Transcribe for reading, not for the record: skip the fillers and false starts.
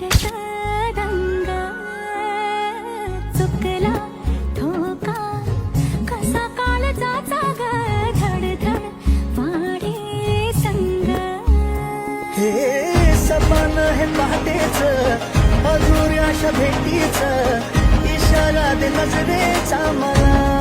थोडस दंग चुकला धोका कसा काळजाचा ग धडधड वाढे संग हे सपन हे पहाटेच अधुऱ्याशा भेटीच इशारा दे नजरेचा मला